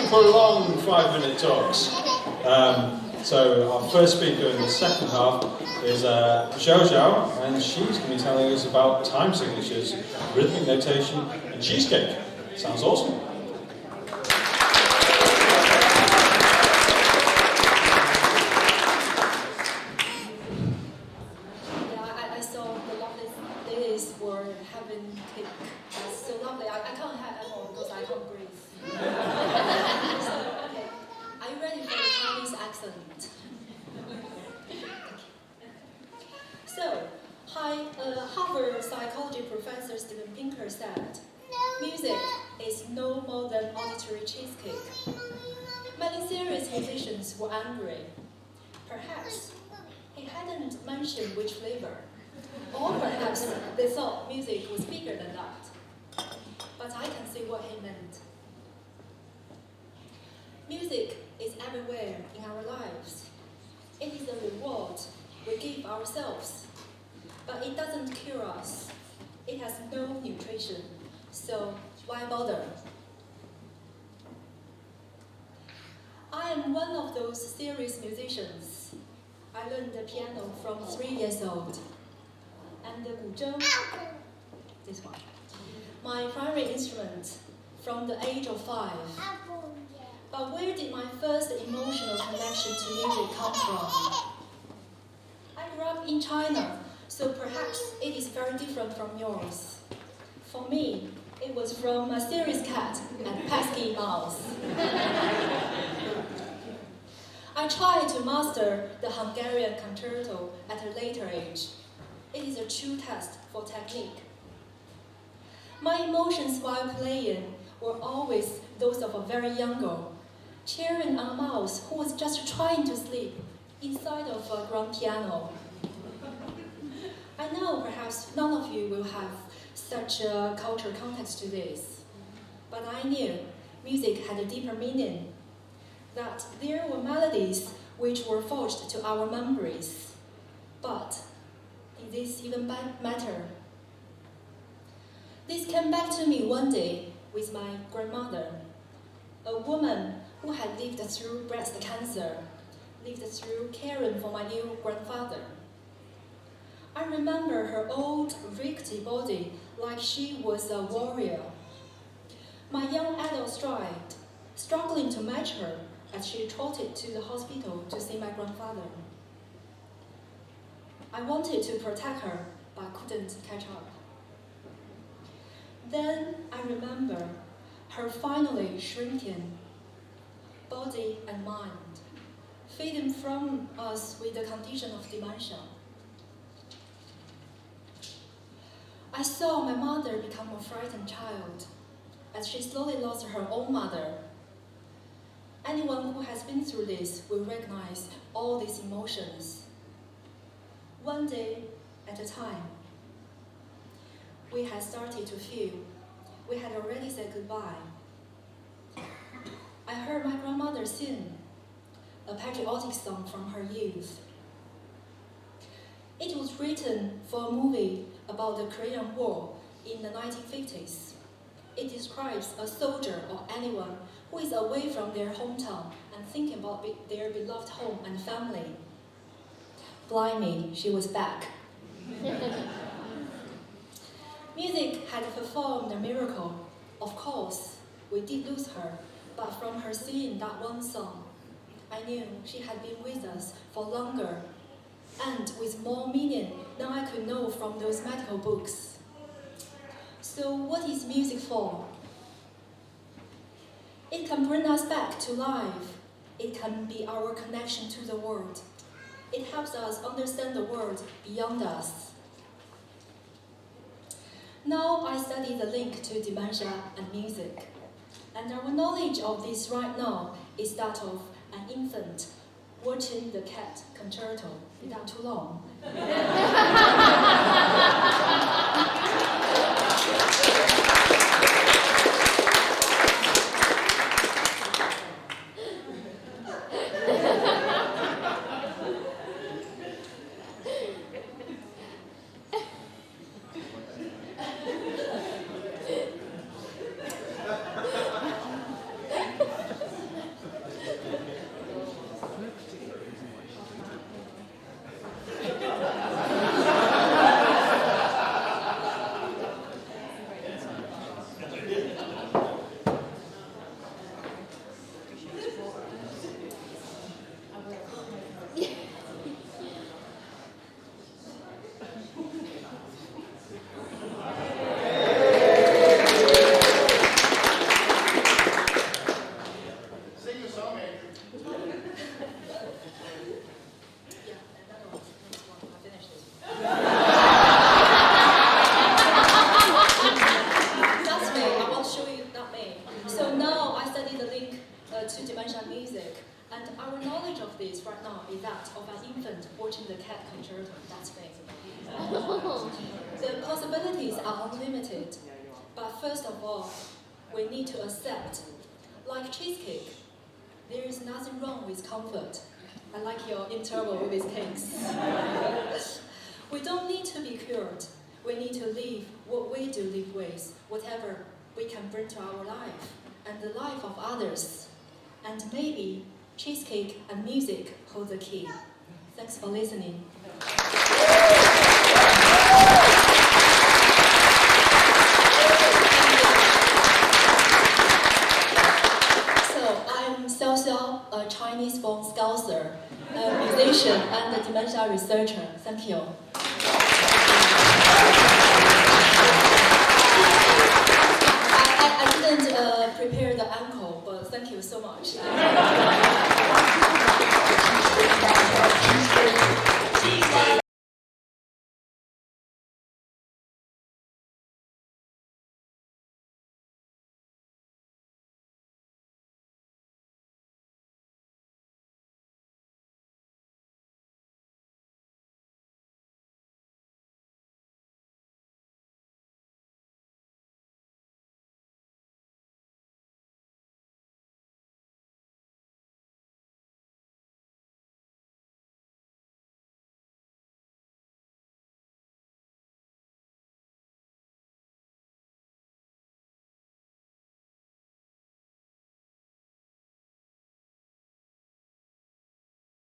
prolonged 5-minute talks. So our first speaker in the second half is Xiaoxiao, and she's going to be telling us about time signatures, rhythmic notation, and cheesecake. Sounds awesome. I saw the lovely ladies were having cake. That's so lovely. I can't have anymore because I can't breathe. Okay. Are you ready for the Chinese accent? So, Harvard psychology professor Steven Pinker said, music is no more than auditory cheesecake. Many serious musicians were angry. Perhaps he hadn't mentioned which flavor. Or perhaps they thought music was bigger than that. But I can see what he meant. Music is everywhere in our lives. It is a reward we give ourselves. But it doesn't cure us. It has no nutrition. So why bother? I am one of those serious musicians. I learned the piano from 3 years old. And the guzheng, this one, my primary instrument, from the age of 5. But where did my first emotional connection to music come from? I grew up in China, so perhaps it is very different from yours. For me, it was from a serious cat and pesky mouse. I tried to master the Hungarian concerto at a later age. It is a true test for technique. My emotions while playing were always those of a very young girl, cheering on a mouse who was just trying to sleep inside of a grand piano. I know perhaps none of you will have such a cultural context to this, but I knew music had a deeper meaning, that there were melodies which were forged to our memories. But did this even matter? This came back to me one day with my grandmother, a woman who had lived through breast cancer, lived through caring for my new grandfather. I remember her old, rickety body like she was a warrior. My young adult stride, struggling to match her as she trotted to the hospital to see my grandfather. I wanted to protect her, but couldn't catch up. Then I remember her finally shrinking, body and mind, fading from us with the condition of dementia. I saw my mother become a frightened child as she slowly lost her own mother. Anyone who has been through this will recognize all these emotions. One day at a time, we had started to feel we had already said goodbye. I heard my grandmother sing a patriotic song from her youth. It was written for a movie about the Korean War in the 1950s. It describes a soldier or anyone who is away from their hometown and thinking about their beloved home and family. Blimey, she was back. Music had performed a miracle. Of course, we did lose her, but from her singing that one song, I knew she had been with us for longer and with more meaning than I could know from those medical books. So what is music for? It can bring us back to life. It can be our connection to the world. It helps us understand the world beyond us. Now I study the link to dementia and music. And our knowledge of this right now is that of an infant watching the cat concerto. Is that too long? to dementia music. And our knowledge of this right now is that of an infant watching the cat concerto. That's great. The possibilities are unlimited. But first of all, we need to accept, like Cheesecake, there is nothing wrong with comfort. I like your interval with cakes. We don't need to be cured. We need to live what we do live with, whatever we can bring to our life and the life of others. And maybe Cheesecake and music hold the key. Thanks for listening. So I'm Xiaoxiao, a Chinese-born Scouser, a musician and a dementia researcher. Thank you. I didn't prepare the encore, but thank you so much.